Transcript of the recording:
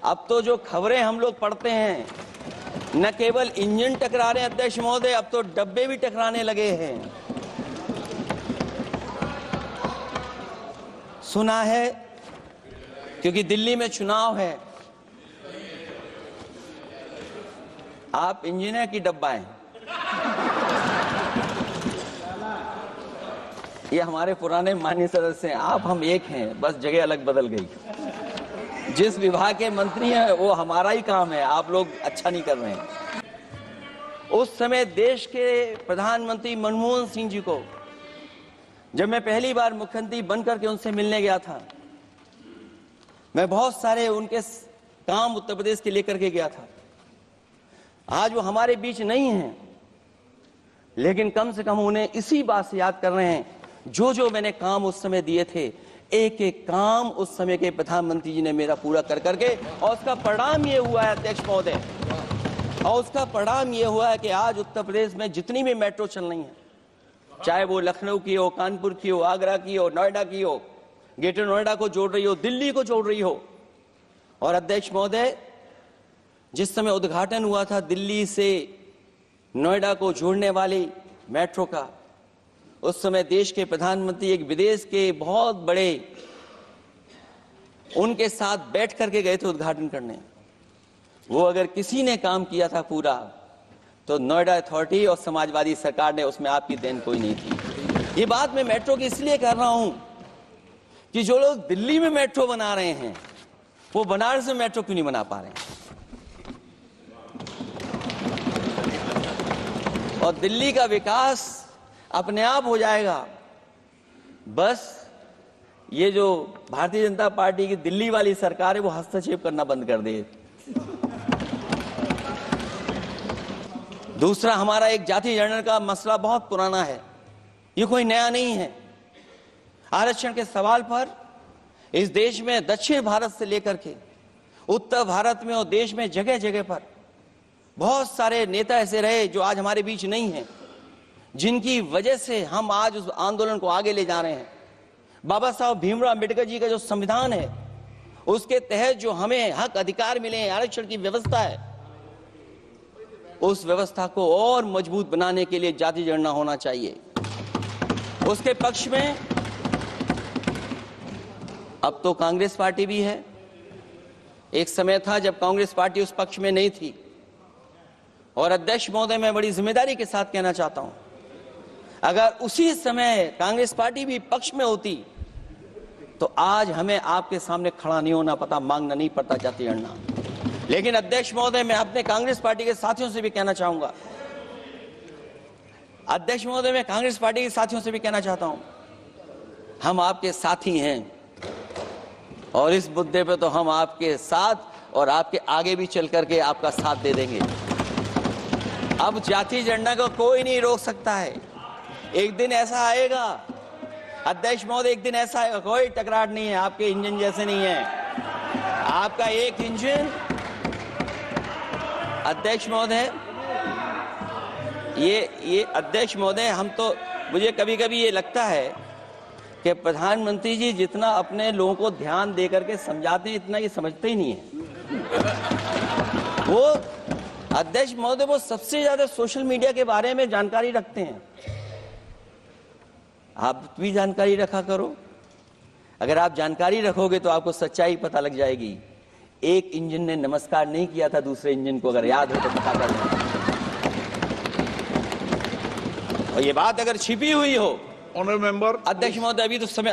अब तो जो खबरें हम लोग पढ़ते हैं, न केवल इंजन टकरा रहे हैं अध्यक्ष महोदय, अब तो डब्बे भी टकराने लगे हैं। सुना है क्योंकि दिल्ली में चुनाव है, आप इंजीनियर की डब्बा हैं। ये हमारे पुराने माननीय सदस्य हैं, आप हम एक हैं, बस जगह अलग बदल गई। जिस विभाग के मंत्री हैं वो हमारा ही काम है, आप लोग अच्छा नहीं कर रहे हैं। उस समय देश के प्रधानमंत्री मनमोहन सिंह जी को जब मैं पहली बार मुख्यमंत्री बनकर के उनसे मिलने गया था, मैं बहुत सारे उनके काम उत्तर प्रदेश के लेकर के गया था। आज वो हमारे बीच नहीं हैं, लेकिन कम से कम उन्हें इसी बात से याद कर रहे हैं, जो जो मैंने काम उस समय दिए थे, एक एक काम उस समय के प्रधानमंत्री जी ने मेरा पूरा कर करके, और उसका परिणाम ये हुआ है अध्यक्ष महोदय, और उसका परिणाम ये हुआ है कि आज उत्तर प्रदेश में जितनी भी मेट्रो चल रही है, चाहे वो लखनऊ की हो, कानपुर की हो, आगरा की हो, नोएडा की हो, ग्रेटर नोएडा को जोड़ रही हो, दिल्ली को जोड़ रही हो। और अध्यक्ष महोदय, जिस समय उद्घाटन हुआ था दिल्ली से नोएडा को जोड़ने वाली मेट्रो का, उस समय देश के प्रधानमंत्री एक विदेश के बहुत बड़े उनके साथ बैठ करके गए थे उद्घाटन करने। वो अगर किसी ने काम किया था पूरा, तो नोएडा अथॉरिटी और समाजवादी सरकार ने, उसमें आपकी देन कोई नहीं थी। ये बात मैं मेट्रो की इसलिए कर रहा हूं कि जो लोग दिल्ली में मेट्रो बना रहे हैं, वो बनारस में मेट्रो क्यों नहीं बना पा रहे हैं। और दिल्ली का विकास अपने आप हो जाएगा, बस ये जो भारतीय जनता पार्टी की दिल्ली वाली सरकार है वो हस्तक्षेप करना बंद कर दे। दूसरा, हमारा एक जाति जनगणना का मसला बहुत पुराना है, ये कोई नया नहीं है। आरक्षण के सवाल पर इस देश में दक्षिण भारत से लेकर के उत्तर भारत में और देश में जगह जगह पर बहुत सारे नेता ऐसे रहे जो आज हमारे बीच नहीं हैं, जिनकी वजह से हम आज उस आंदोलन को आगे ले जा रहे हैं। बाबा साहब भीमराव अंबेडकर जी का जो संविधान है, उसके तहत जो हमें हक अधिकार मिले हैं, आरक्षण की व्यवस्था है, उस व्यवस्था को और मजबूत बनाने के लिए जाति जनगणना होना चाहिए। उसके पक्ष में अब तो कांग्रेस पार्टी भी है। एक समय था जब कांग्रेस पार्टी उस पक्ष में नहीं थी। और अध्यक्ष महोदय, मैं बड़ी जिम्मेदारी के साथ कहना चाहता हूं, अगर उसी समय कांग्रेस पार्टी भी पक्ष में होती, तो आज हमें आपके सामने खड़ा नहीं होना पता, मांगना नहीं पड़ता जाति जनगणना। लेकिन अध्यक्ष महोदय, मैं अपने कांग्रेस पार्टी के साथियों से भी कहना चाहूंगा, अध्यक्ष महोदय, मैं कांग्रेस पार्टी के साथियों से भी कहना चाहता हूं, हम आपके साथी हैं, और इस मुद्दे पे तो हम आपके साथ और आपके आगे भी चल करके आपका साथ दे देंगे। अब जाति जनगणना को कोई नहीं रोक सकता है। एक दिन ऐसा आएगा अध्यक्ष महोदय, एक दिन ऐसा आएगा, कोई टकराट नहीं है, आपके इंजन जैसे नहीं है। आपका एक इंजन, अध्यक्ष महोदय, ये अध्यक्ष महोदय, हम तो, मुझे कभी कभी ये लगता है कि प्रधानमंत्री जी जितना अपने लोगों को ध्यान दे करके समझाते हैं, इतना ये समझते ही नहीं है। वो अध्यक्ष महोदय, वो सबसे ज्यादा सोशल मीडिया के बारे में जानकारी रखते हैं। आप भी जानकारी रखा करो। अगर आप जानकारी रखोगे तो आपको सच्चाई पता लग जाएगी। एक इंजन ने नमस्कार नहीं किया था दूसरे इंजन को, अगर याद हो तो पता कर लें। और ये बात अगर छिपी हुई हो, ऑनरेबल मेंबर, अध्यक्ष महोदय, अभी तो समय